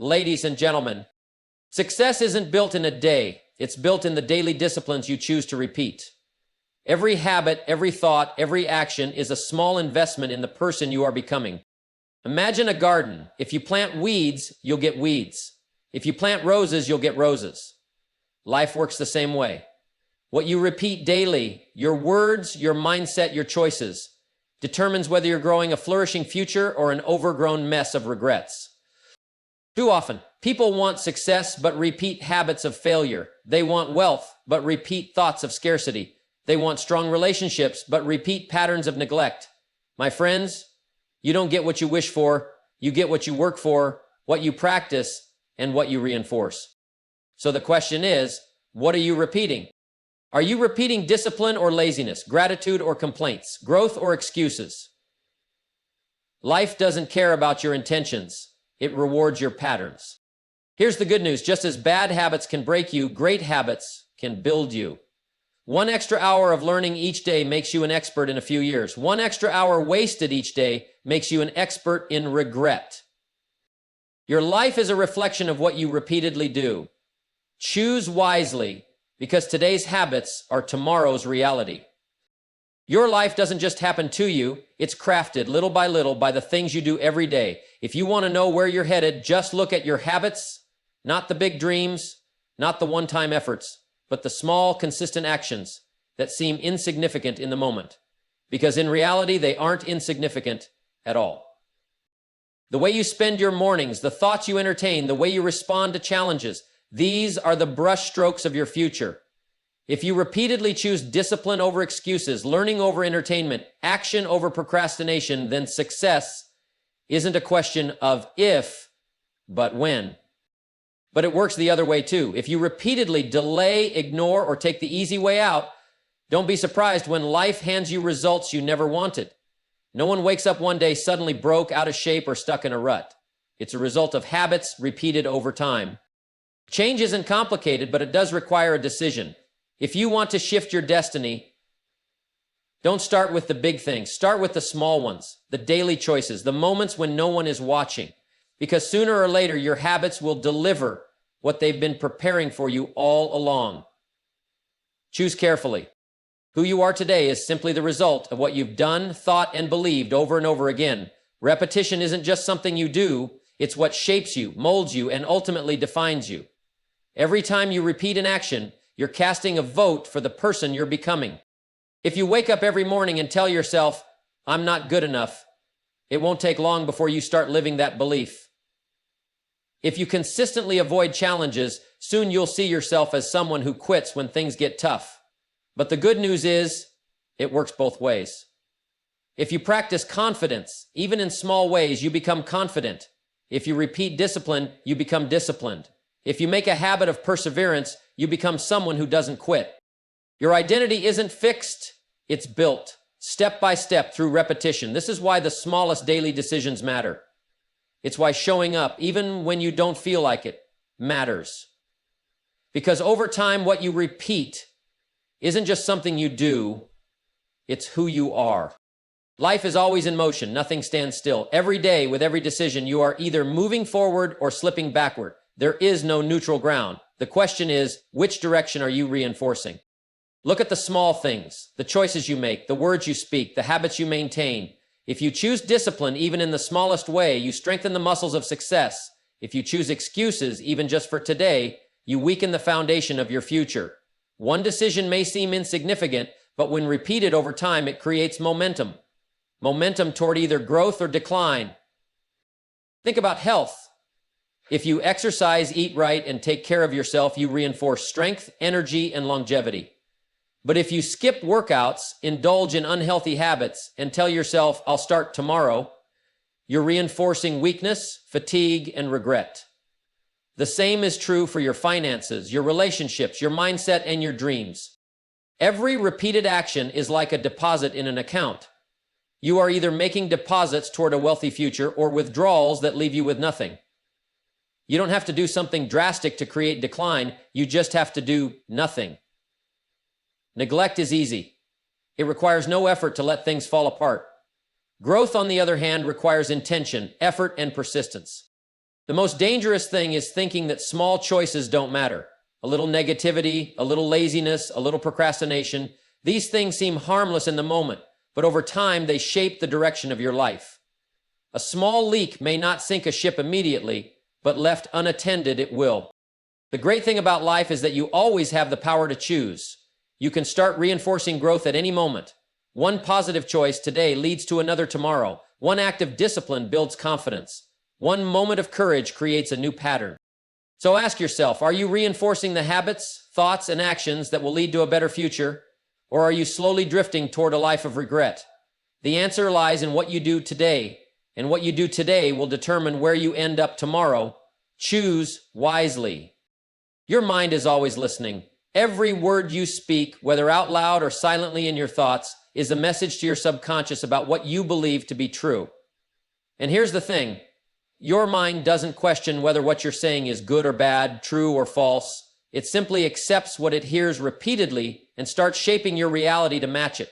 Ladies and gentlemen, success isn't built in a day. It's built in the daily disciplines you choose to repeat. Every habit, every thought, every action is a small investment in the person you are becoming. Imagine a garden. If you plant weeds, you'll get weeds. If you plant roses, you'll get roses. Life works the same way. What you repeat daily, your words, your mindset, your choices, determines whether you're growing a flourishing future or an overgrown mess of regrets. Too often, people want success but repeat habits of failure. They want wealth but repeat thoughts of scarcity. They want strong relationships but repeat patterns of neglect. My friends, you don't get what you wish for. You get what you work for, what you practice, and what you reinforce. So the question is, what are you repeating? Are you repeating discipline or laziness, gratitude or complaints, growth or excuses? Life doesn't care about your intentions. It rewards your patterns. Here's the good news. Just as bad habits can break you, great habits can build you. One extra hour of learning each day makes you an expert in a few years. One extra hour wasted each day makes you an expert in regret. Your life is a reflection of what you repeatedly do. Choose wisely, because today's habits are tomorrow's reality. Your life doesn't just happen to you, it's crafted little by little by the things you do every day. If you want to know where you're headed, just look at your habits, not the big dreams, not the one-time efforts, but the small, consistent actions that seem insignificant in the moment. Because in reality, they aren't insignificant at all. The way you spend your mornings, the thoughts you entertain, the way you respond to challenges, these are the brushstrokes of your future. If you repeatedly choose discipline over excuses, learning over entertainment, action over procrastination, then success isn't a question of if, but when. But it works the other way too. If you repeatedly delay, ignore, or take the easy way out, don't be surprised when life hands you results you never wanted. No one wakes up one day suddenly broke, out of shape, or stuck in a rut. It's a result of habits repeated over time. Change isn't complicated, but it does require a decision. If you want to shift your destiny, don't start with the big things. Start with the small ones, the daily choices, the moments when no one is watching. Because sooner or later, your habits will deliver what they've been preparing for you all along. Choose carefully. Who you are today is simply the result of what you've done, thought, and believed over and over again. Repetition isn't just something you do, it's what shapes you, molds you, and ultimately defines you. Every time you repeat an action, you're casting a vote for the person you're becoming. If you wake up every morning and tell yourself, "I'm not good enough," it won't take long before you start living that belief. If you consistently avoid challenges, soon you'll see yourself as someone who quits when things get tough. But the good news is, it works both ways. If you practice confidence, even in small ways, you become confident. If you repeat discipline, you become disciplined. If you make a habit of perseverance, you become someone who doesn't quit. Your identity isn't fixed, it's built, step by step through repetition. This is why the smallest daily decisions matter. It's why showing up, even when you don't feel like it, matters. Because over time, what you repeat isn't just something you do, it's who you are. Life is always in motion, nothing stands still. Every day, with every decision, you are either moving forward or slipping backward. There is no neutral ground. The question is, which direction are you reinforcing? Look at the small things, the choices you make, the words you speak, the habits you maintain. If you choose discipline, even in the smallest way, you strengthen the muscles of success. If you choose excuses, even just for today, you weaken the foundation of your future. One decision may seem insignificant, but when repeated over time, it creates momentum. Momentum toward either growth or decline. Think about health. If you exercise, eat right, and take care of yourself, you reinforce strength, energy, and longevity. But if you skip workouts, indulge in unhealthy habits, and tell yourself, "I'll start tomorrow," you're reinforcing weakness, fatigue, and regret. The same is true for your finances, your relationships, your mindset, and your dreams. Every repeated action is like a deposit in an account. You are either making deposits toward a wealthy future or withdrawals that leave you with nothing. You don't have to do something drastic to create decline. You just have to do nothing. Neglect is easy. It requires no effort to let things fall apart. Growth, on the other hand, requires intention, effort, and persistence. The most dangerous thing is thinking that small choices don't matter. A little negativity, a little laziness, a little procrastination. These things seem harmless in the moment, but over time they shape the direction of your life. A small leak may not sink a ship immediately, but left unattended it will. The great thing about life is that you always have the power to choose. You can start reinforcing growth at any moment. One positive choice today leads to another tomorrow. One act of discipline builds confidence. One moment of courage creates a new pattern. So ask yourself, are you reinforcing the habits, thoughts, and actions that will lead to a better future? Or are you slowly drifting toward a life of regret? The answer lies in what you do today, and what you do today will determine where you end up tomorrow. Choose wisely. Your mind is always listening. Every word you speak, whether out loud or silently in your thoughts, is a message to your subconscious about what you believe to be true. And here's the thing. Your mind doesn't question whether what you're saying is good or bad, true or false. It simply accepts what it hears repeatedly and starts shaping your reality to match it.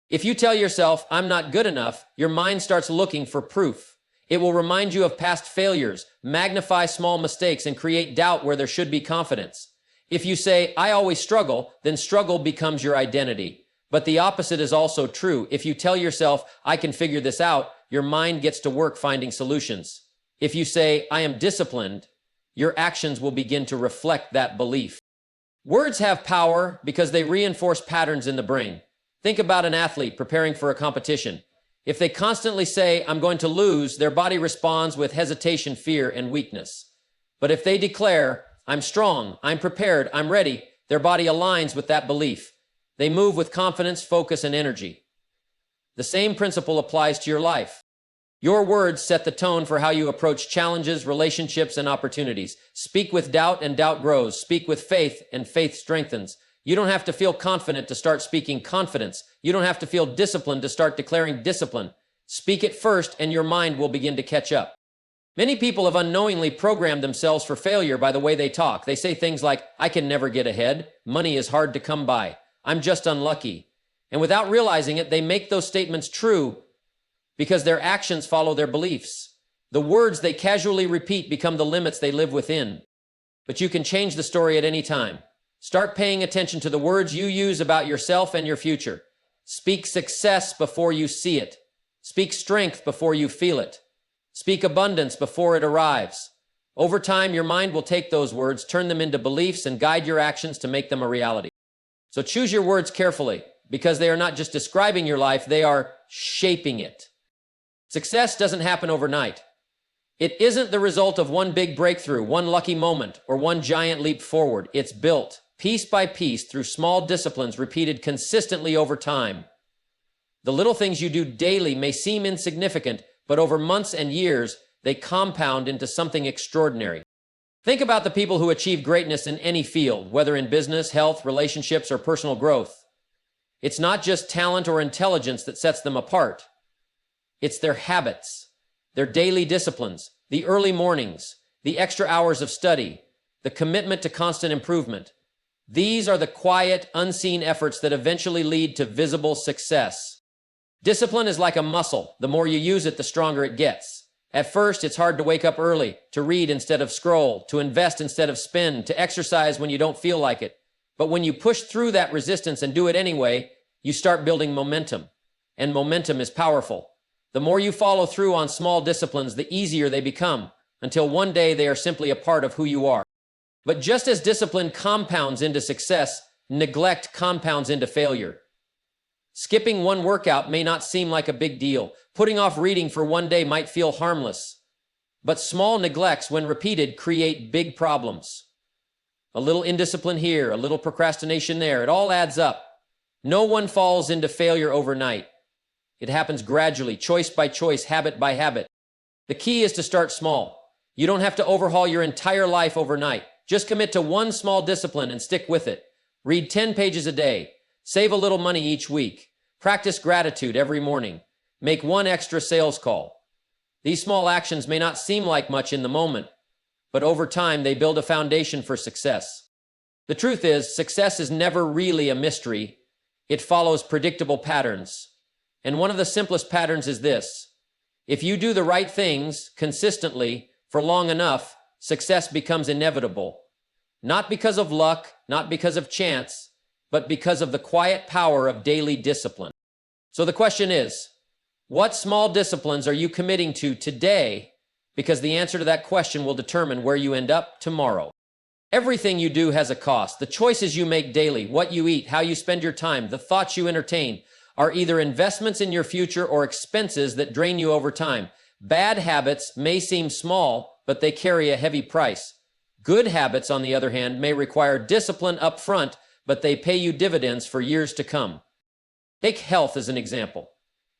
If you tell yourself, I'm not good enough, your mind starts looking for proof. It will remind you of past failures, magnify small mistakes, and create doubt where there should be confidence. If you say, I always struggle, then struggle becomes your identity. But the opposite is also true. If you tell yourself, I can figure this out, your mind gets to work finding solutions. If you say, I am disciplined, your actions will begin to reflect that belief. Words have power because they reinforce patterns in the brain. Think about an athlete preparing for a competition. If they constantly say, I'm going to lose, their body responds with hesitation, fear, and weakness. But if they declare, I'm strong, I'm prepared, I'm ready, their body aligns with that belief. They move with confidence, focus, and energy. The same principle applies to your life. Your words set the tone for how you approach challenges, relationships, and opportunities. Speak with doubt, and doubt grows. Speak with faith, and faith strengthens. You don't have to feel confident to start speaking confidence. You don't have to feel disciplined to start declaring discipline. Speak it first, and your mind will begin to catch up. Many people have unknowingly programmed themselves for failure by the way they talk. They say things like, I can never get ahead. Money is hard to come by. I'm just unlucky. And without realizing it, they make those statements true because their actions follow their beliefs. The words they casually repeat become the limits they live within. But you can change the story at any time. Start paying attention to the words you use about yourself and your future. Speak success before you see it. Speak strength before you feel it. Speak abundance before it arrives. Over time, your mind will take those words, turn them into beliefs, and guide your actions to make them a reality. So choose your words carefully, because they are not just describing your life, they are shaping it. Success doesn't happen overnight. It isn't the result of one big breakthrough, one lucky moment, or one giant leap forward. It's built, piece by piece, through small disciplines repeated consistently over time. The little things you do daily may seem insignificant, but over months and years, they compound into something extraordinary. Think about the people who achieve greatness in any field, whether in business, health, relationships, or personal growth. It's not just talent or intelligence that sets them apart. It's their habits, their daily disciplines, the early mornings, the extra hours of study, the commitment to constant improvement. These are the quiet, unseen efforts that eventually lead to visible success. Discipline is like a muscle. The more you use it, the stronger it gets. At first, it's hard to wake up early, to read instead of scroll, to invest instead of spend, to exercise when you don't feel like it. But when you push through that resistance and do it anyway, you start building momentum. And momentum is powerful. The more you follow through on small disciplines, the easier they become, until one day they are simply a part of who you are. But just as discipline compounds into success, neglect compounds into failure. Skipping one workout may not seem like a big deal. Putting off reading for one day might feel harmless. But small neglects, when repeated, create big problems. A little indiscipline here, a little procrastination there, it all adds up. No one falls into failure overnight. It happens gradually, choice by choice, habit by habit. The key is to start small. You don't have to overhaul your entire life overnight. Just commit to one small discipline and stick with it. Read 10 pages a day. Save a little money each week. Practice gratitude every morning. Make one extra sales call. These small actions may not seem like much in the moment, but over time they build a foundation for success. The truth is, success is never really a mystery. It follows predictable patterns. And one of the simplest patterns is this. If you do the right things consistently, For long enough, success becomes inevitable. Not because of luck, not because of chance, but because of the quiet power of daily discipline. So the question is, what small disciplines are you committing to today? Because the answer to that question will determine where you end up tomorrow. Everything you do has a cost. The choices you make daily, what you eat, how you spend your time, the thoughts you entertain, are either investments in your future or expenses that drain you over time. Bad habits may seem small, but they carry a heavy price. Good habits, on the other hand, may require discipline up front, but they pay you dividends for years to come. Take health as an example.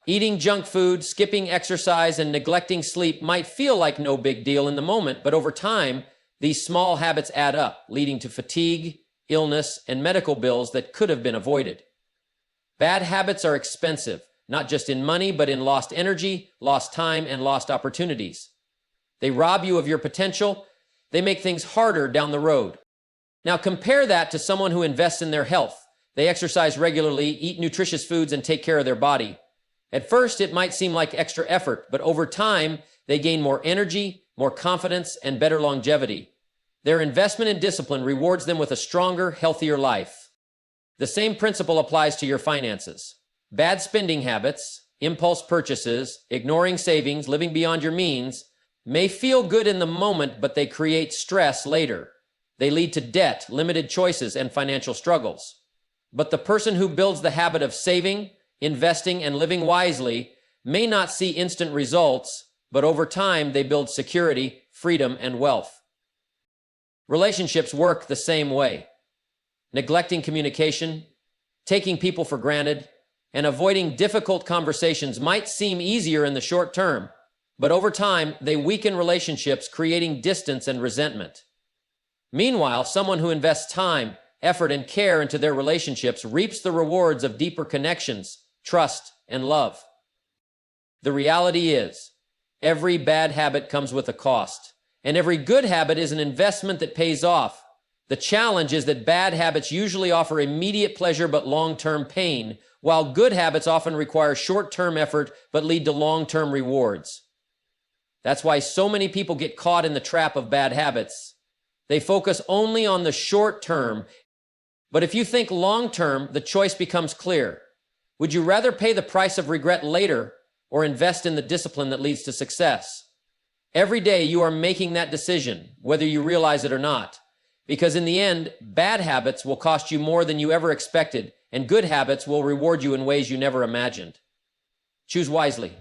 Eating junk food, skipping exercise, and neglecting sleep might feel like no big deal in the moment, but over time, these small habits add up, leading to fatigue, illness, and medical bills that could have been avoided. Bad habits are expensive, not just in money, but in lost energy, lost time, and lost opportunities. They rob you of your potential. They make things harder down the road. Now compare that to someone who invests in their health. They exercise regularly, eat nutritious foods, and take care of their body. At first, it might seem like extra effort, but over time, they gain more energy, more confidence, and better longevity. Their investment in discipline rewards them with a stronger, healthier life. The same principle applies to your finances. Bad spending habits, impulse purchases, ignoring savings, living beyond your means, may feel good in the moment, but they create stress later. They lead to debt, limited choices, and financial struggles. But the person who builds the habit of saving, investing, and living wisely may not see instant results, but over time they build security, freedom, and wealth. Relationships work the same way. Neglecting communication, taking people for granted, and avoiding difficult conversations might seem easier in the short term, but over time they weaken relationships, creating distance and resentment. Meanwhile, someone who invests time, effort, and care into their relationships reaps the rewards of deeper connections, trust, and love. The reality is, every bad habit comes with a cost, and every good habit is an investment that pays off. The challenge is that bad habits usually offer immediate pleasure but long-term pain, while good habits often require short-term effort but lead to long-term rewards. That's why so many people get caught in the trap of bad habits. They focus only on the short term. But if you think long term, the choice becomes clear. Would you rather pay the price of regret later or invest in the discipline that leads to success? Every day you are making that decision, whether you realize it or not. Because in the end, bad habits will cost you more than you ever expected, and good habits will reward you in ways you never imagined. Choose wisely.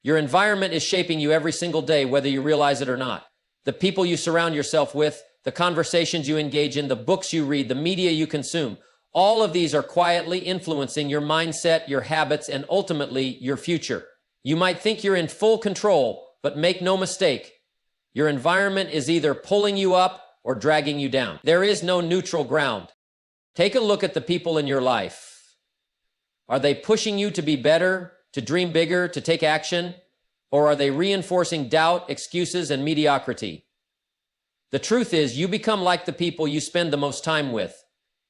Your environment is shaping you every single day, whether you realize it or not. The people you surround yourself with, the conversations you engage in, the books you read, the media you consume, all of these are quietly influencing your mindset, your habits, and ultimately your future. You might think you're in full control, but make no mistake, your environment is either pulling you up or dragging you down. There is no neutral ground. Take a look at the people in your life. Are they pushing you to be better, to dream bigger, to take action? Or are they reinforcing doubt, excuses, and mediocrity? The truth is, you become like the people you spend the most time with.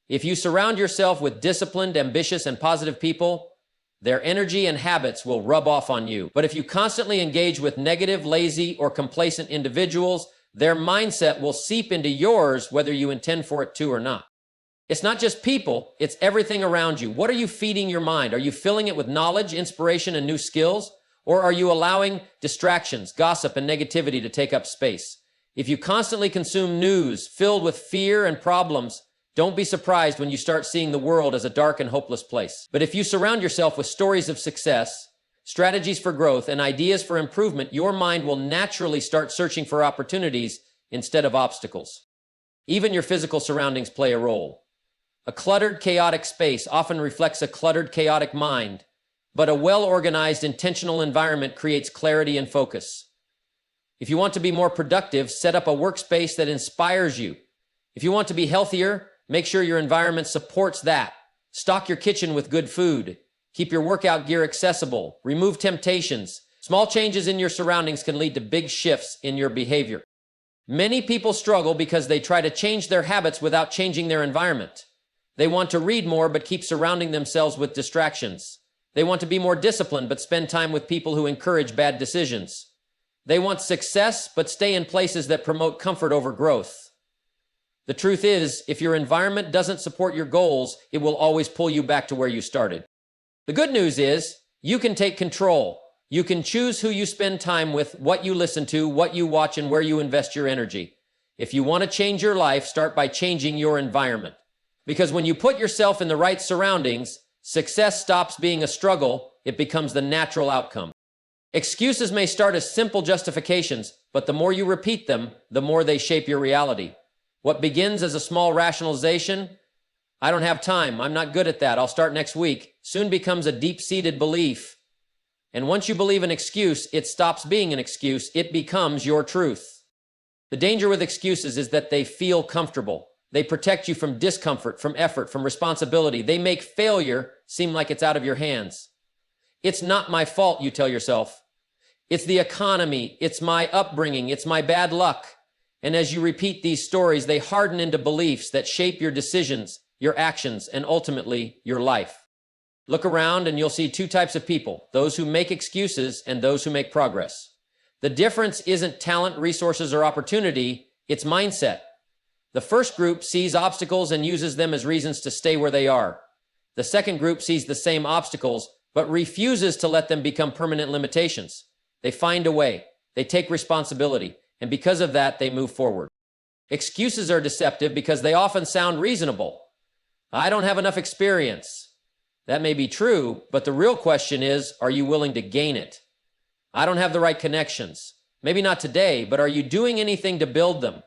If you surround yourself with disciplined, ambitious, and positive people, their energy and habits will rub off on you. But if you constantly engage with negative, lazy, or complacent individuals, their mindset will seep into yours whether you intend for it to or not. It's not just people, it's everything around you. What are you feeding your mind? Are you filling it with knowledge, inspiration, and new skills? Or are you allowing distractions, gossip, and negativity to take up space? If you constantly consume news filled with fear and problems, don't be surprised when you start seeing the world as a dark and hopeless place. But if you surround yourself with stories of success, strategies for growth, and ideas for improvement, your mind will naturally start searching for opportunities instead of obstacles. Even your physical surroundings play a role. A cluttered, chaotic space often reflects a cluttered, chaotic mind, but a well-organized, intentional environment creates clarity and focus. If you want to be more productive, set up a workspace that inspires you. If you want to be healthier, make sure your environment supports that. Stock your kitchen with good food. Keep your workout gear accessible. Remove temptations. Small changes in your surroundings can lead to big shifts in your behavior. Many people struggle because they try to change their habits without changing their environment. They want to read more but keep surrounding themselves with distractions. They want to be more disciplined but spend time with people who encourage bad decisions. They want success, but stay in places that promote comfort over growth. The truth is, if your environment doesn't support your goals, it will always pull you back to where you started. The good news is, you can take control. You can choose who you spend time with, what you listen to, what you watch, and where you invest your energy. If you want to change your life, start by changing your environment. Because when you put yourself in the right surroundings, success stops being a struggle, it becomes the natural outcome. Excuses may start as simple justifications, but the more you repeat them, the more they shape your reality. What begins as a small rationalization, I don't have time, I'm not good at that, I'll start next week, soon becomes a deep-seated belief. And once you believe an excuse, it stops being an excuse, it becomes your truth. The danger with excuses is that they feel comfortable. They protect you from discomfort, from effort, from responsibility. They make failure seem like it's out of your hands. It's not my fault, you tell yourself. It's the economy, it's my upbringing, it's my bad luck. And as you repeat these stories, they harden into beliefs that shape your decisions, your actions, and ultimately your life. Look around and you'll see two types of people, those who make excuses and those who make progress. The difference isn't talent, resources, or opportunity, it's mindset. The first group sees obstacles and uses them as reasons to stay where they are. The second group sees the same obstacles, but refuses to let them become permanent limitations. They find a way, they take responsibility, and because of that, they move forward. Excuses are deceptive because they often sound reasonable. I don't have enough experience. That may be true, but the real question is, are you willing to gain it? I don't have the right connections. Maybe not today, but are you doing anything to build them?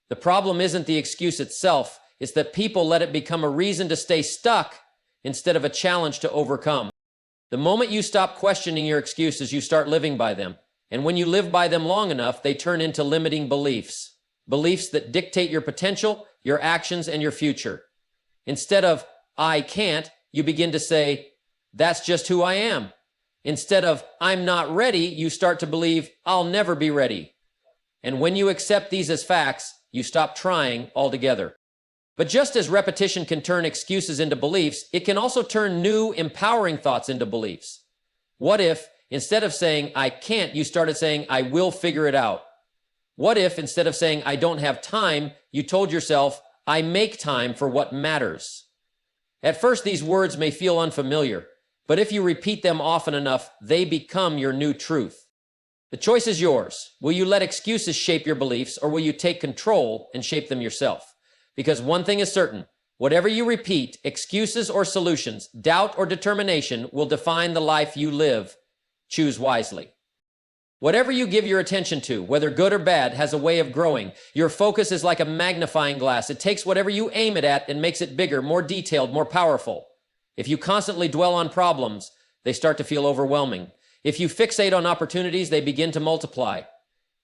The problem isn't the excuse itself, it's that people let it become a reason to stay stuck instead of a challenge to overcome. The moment you stop questioning your excuses, you start living by them. And when you live by them long enough, they turn into limiting beliefs. Beliefs that dictate your potential, your actions, and your future. Instead of, I can't, you begin to say, that's just who I am. Instead of, I'm not ready, you start to believe, I'll never be ready. And when you accept these as facts, you stop trying altogether. But just as repetition can turn excuses into beliefs, it can also turn new, empowering thoughts into beliefs. What if, instead of saying, I can't, you started saying, I will figure it out? What if, instead of saying, I don't have time, you told yourself, I make time for what matters? At first, these words may feel unfamiliar, but if you repeat them often enough, they become your new truth. The choice is yours. Will you let excuses shape your beliefs, or will you take control and shape them yourself? Because one thing is certain, whatever you repeat, excuses or solutions, doubt or determination, will define the life you live. Choose wisely. Whatever you give your attention to, whether good or bad, has a way of growing. Your focus is like a magnifying glass. It takes whatever you aim it at and makes it bigger, more detailed, more powerful. If you constantly dwell on problems, they start to feel overwhelming. If you fixate on opportunities, they begin to multiply.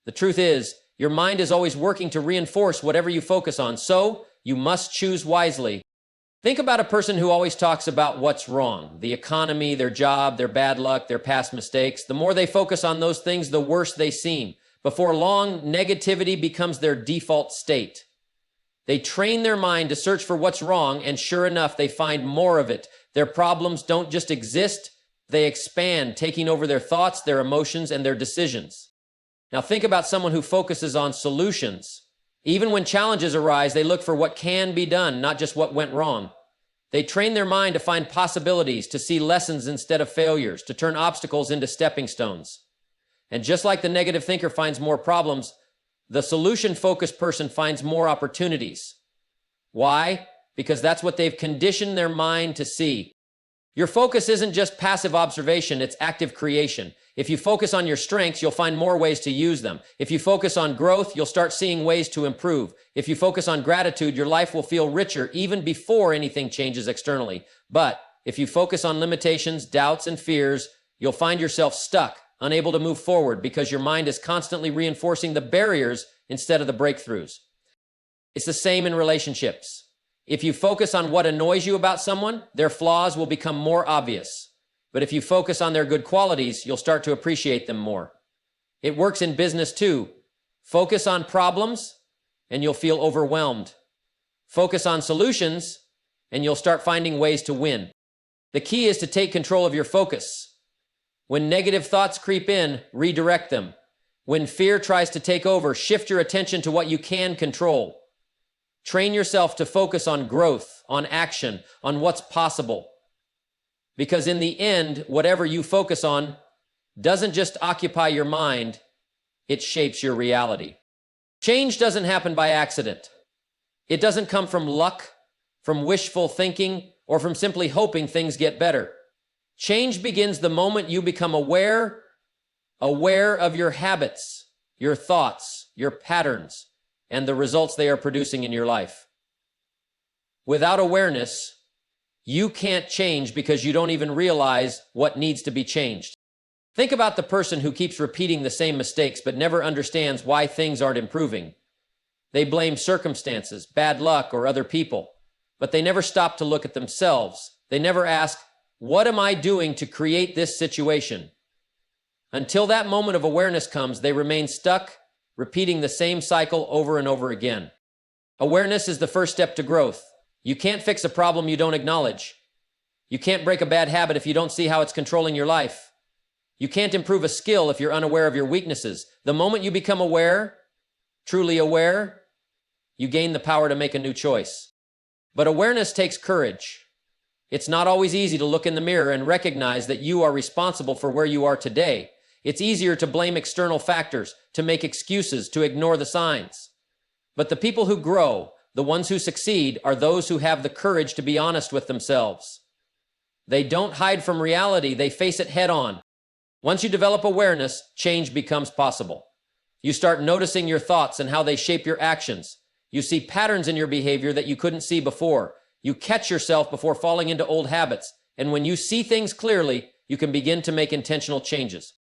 The truth is, your mind is always working to reinforce whatever you focus on, so you must choose wisely. Think about a person who always talks about what's wrong, the economy, their job, their bad luck, their past mistakes. The more they focus on those things, the worse they seem. Before long, negativity becomes their default state. They train their mind to search for what's wrong, and sure enough, they find more of it. Their problems don't just exist, they expand, taking over their thoughts, their emotions, and their decisions. Now think about someone who focuses on solutions. Even when challenges arise, they look for what can be done, not just what went wrong. They train their mind to find possibilities, to see lessons instead of failures, to turn obstacles into stepping stones. And just like the negative thinker finds more problems, the solution-focused person finds more opportunities. Why? Because that's what they've conditioned their mind to see. Your focus isn't just passive observation, it's active creation. If you focus on your strengths, you'll find more ways to use them. If you focus on growth, you'll start seeing ways to improve. If you focus on gratitude, your life will feel richer even before anything changes externally. But if you focus on limitations, doubts, and fears, you'll find yourself stuck, unable to move forward because your mind is constantly reinforcing the barriers instead of the breakthroughs. It's the same in relationships. If you focus on what annoys you about someone, their flaws will become more obvious. But if you focus on their good qualities, you'll start to appreciate them more. It works in business too. Focus on problems, and you'll feel overwhelmed. Focus on solutions, and you'll start finding ways to win. The key is to take control of your focus. When negative thoughts creep in, redirect them. When fear tries to take over, shift your attention to what you can control. Train yourself to focus on growth, on action, on what's possible. Because in the end, whatever you focus on doesn't just occupy your mind, it shapes your reality. Change doesn't happen by accident. It doesn't come from luck, from wishful thinking, or from simply hoping things get better. Change begins the moment you become aware of your habits, your thoughts, your patterns, and the results they are producing in your life. Without awareness, you can't change because you don't even realize what needs to be changed. Think about the person who keeps repeating the same mistakes but never understands why things aren't improving. They blame circumstances, bad luck, or other people, but they never stop to look at themselves. They never ask, what am I doing to create this situation? Until that moment of awareness comes, they remain stuck, repeating the same cycle over and over again. Awareness is the first step to growth. You can't fix a problem you don't acknowledge. You can't break a bad habit if you don't see how it's controlling your life. You can't improve a skill if you're unaware of your weaknesses. The moment you become aware, truly aware, you gain the power to make a new choice. But awareness takes courage. It's not always easy to look in the mirror and recognize that you are responsible for where you are today. It's easier to blame external factors, to make excuses, to ignore the signs. But the people who grow, the ones who succeed, are those who have the courage to be honest with themselves. They don't hide from reality, they face it head on. Once you develop awareness, change becomes possible. You start noticing your thoughts and how they shape your actions. You see patterns in your behavior that you couldn't see before. You catch yourself before falling into old habits. And when you see things clearly, you can begin to make intentional changes.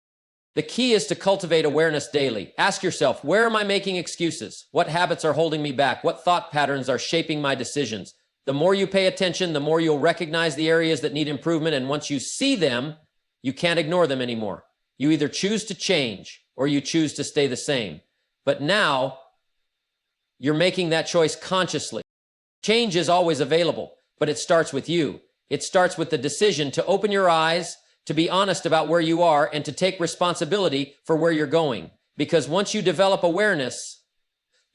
The key is to cultivate awareness daily. Ask yourself, where am I making excuses? What habits are holding me back? What thought patterns are shaping my decisions? The more you pay attention, the more you'll recognize the areas that need improvement. And once you see them, you can't ignore them anymore. You either choose to change or you choose to stay the same. But now, you're making that choice consciously. Change is always available, but it starts with you. It starts with the decision to open your eyes, to be honest about where you are, and to take responsibility for where you're going. Because once you develop awareness,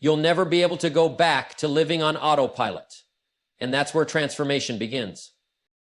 you'll never be able to go back to living on autopilot. And that's where transformation begins.